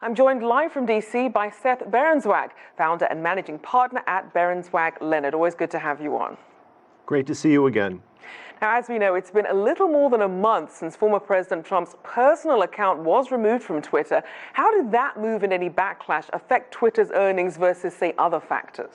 I'm joined live from DC by Seth Berenzweig, founder and managing partner at Berenzweig Leonard. Always good to have you on. Great to see you again. Now, as we know, it's been a little more than a month since former President Trump's personal account was removed from Twitter. How did that move and any backlash affect Twitter's earnings versus, say, other factors?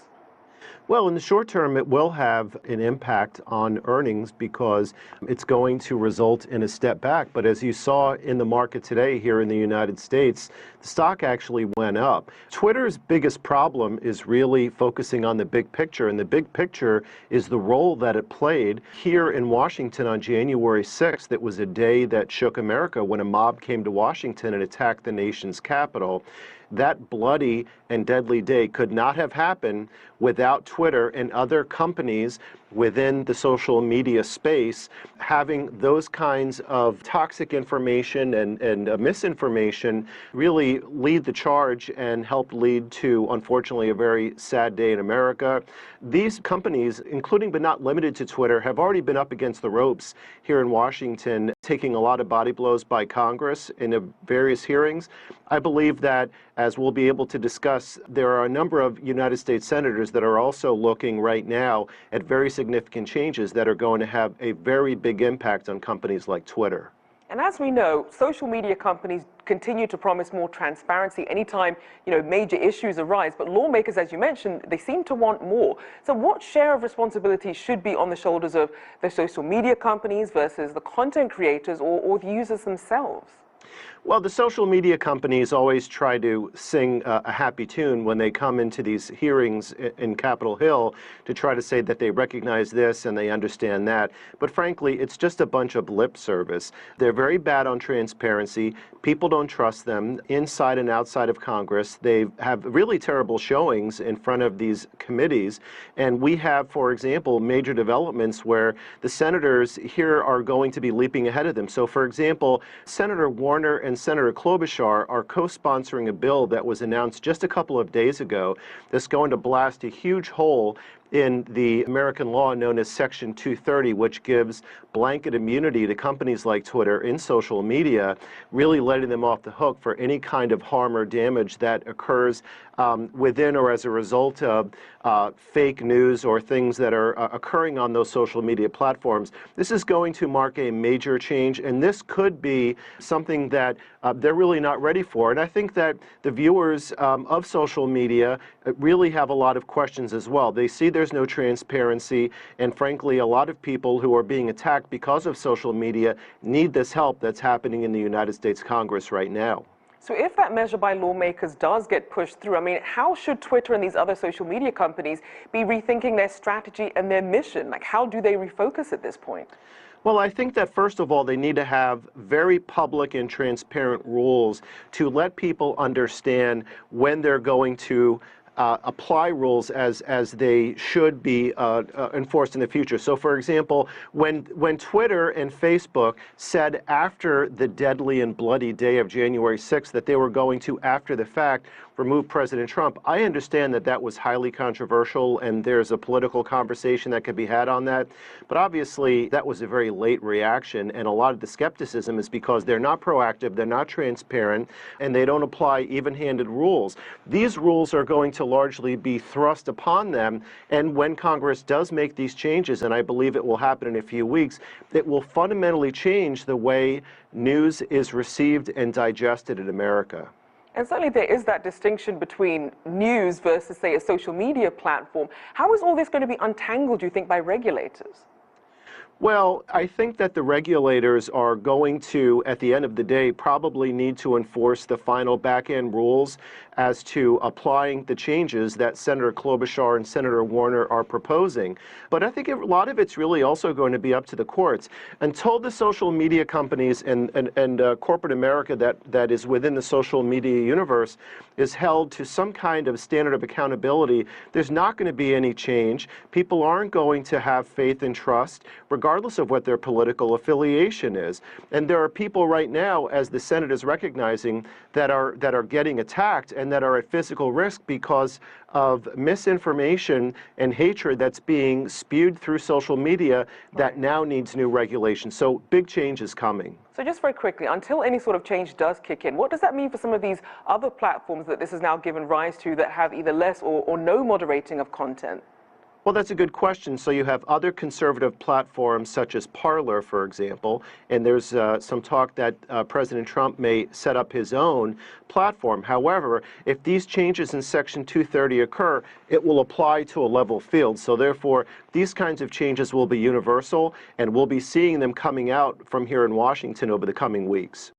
Well, in the short term, it will have an impact on earnings because it's going to result in a step back. But as you saw in the market today here in the United States, the stock actually went up. Twitter's biggest problem is really focusing on the big picture, and the big picture is the role that it played here in Washington on January 6th. It was a day that shook America when a mob came to Washington and attacked the nation's capital. That bloody and deadly day could not have happened without Twitter and other companies within the social media space having those kinds of toxic information and misinformation really lead the charge and help lead to, unfortunately, a very sad day in America. These companies, including but not limited to Twitter, have already been up against the ropes here in Washington, taking a lot of body blows by Congress in various hearings. I believe that, as we'll be able to discuss, there are a number of United States senators that are also looking right now at very significant changes that are going to have a very big impact on companies like Twitter. And as we know, social media companies continue to promise more transparency anytime, major issues arise. But lawmakers, as you mentioned, they seem to want more. So what share of responsibility should be on the shoulders of the social media companies versus the content creators or the users themselves? Well, the social media companies always try to sing a happy tune when they come into these hearings in Capitol Hill to try to say that they recognize this and they understand that. But frankly, it's just a bunch of lip service. They're very bad on transparency. People don't trust them inside and outside of Congress. They have really terrible showings in front of these committees. And we have, for example, major developments where the senators here are going to be leaping ahead of them. So, for example, Senator Warner and Senator Klobuchar are co-sponsoring a bill that was announced just a couple of days ago that's going to blast a huge hole in the American law known as Section 230, which gives blanket immunity to companies like Twitter in social media, really letting them off the hook for any kind of harm or damage that occurs within or as a result of fake news or things that are occurring on those social media platforms. This is going to mark a major change, and this could be something that they're really not ready for. And I think that the viewers of social media really have a lot of questions as well. They see there's no transparency, and frankly, a lot of people who are being attacked because of social media need this help that's happening in the United States Congress right now. So if that measure by lawmakers does get pushed through, how should Twitter and these other social media companies be rethinking their strategy and their mission? Like, how do they refocus at this point? Well, I think that first of all, they need to have very public and transparent rules to let people understand when they're going to apply rules as they should be enforced in the future. So, for example, when Twitter and Facebook said after the deadly and bloody day of January 6th that they were going to, after the fact, remove President Trump, I understand that that was highly controversial and there's a political conversation that could be had on that. But obviously, that was a very late reaction, and a lot of the skepticism is because they're not proactive, they're not transparent, and they don't apply even-handed rules. These rules are going to largely be thrust upon them, and when Congress does make these changes, and I believe it will happen in a few weeks, it will fundamentally change the way news is received and digested in America. And certainly there is that distinction between news versus, say, a social media platform. How is all this going to be untangled, do you think, by regulators? Well, I think that the regulators are going to, at the end of the day, probably need to enforce the final back-end rules as to applying the changes that Senator Klobuchar and Senator Warner are proposing. But I think a lot of it's really also going to be up to the courts. Until the social media companies and corporate America that is within the social media universe is held to some kind of standard of accountability, there's not going to be any change. People aren't going to have faith and trust, regardless regardless of what their political affiliation is. And there are people right now, as the Senate is recognizing, that are getting attacked and that are at physical risk because of misinformation and hatred that's being spewed through social media that now needs new regulation. So big change is coming. So just very quickly, until any sort of change does kick in, what does that mean for some of these other platforms that this has now given rise to that have either less or no moderating of content? Well, that's a good question. So you have other conservative platforms such as Parler, for example, and there's some talk that President Trump may set up his own platform. However, if these changes in Section 230 occur, it will apply to a level field. So therefore, these kinds of changes will be universal, and we'll be seeing them coming out from here in Washington over the coming weeks.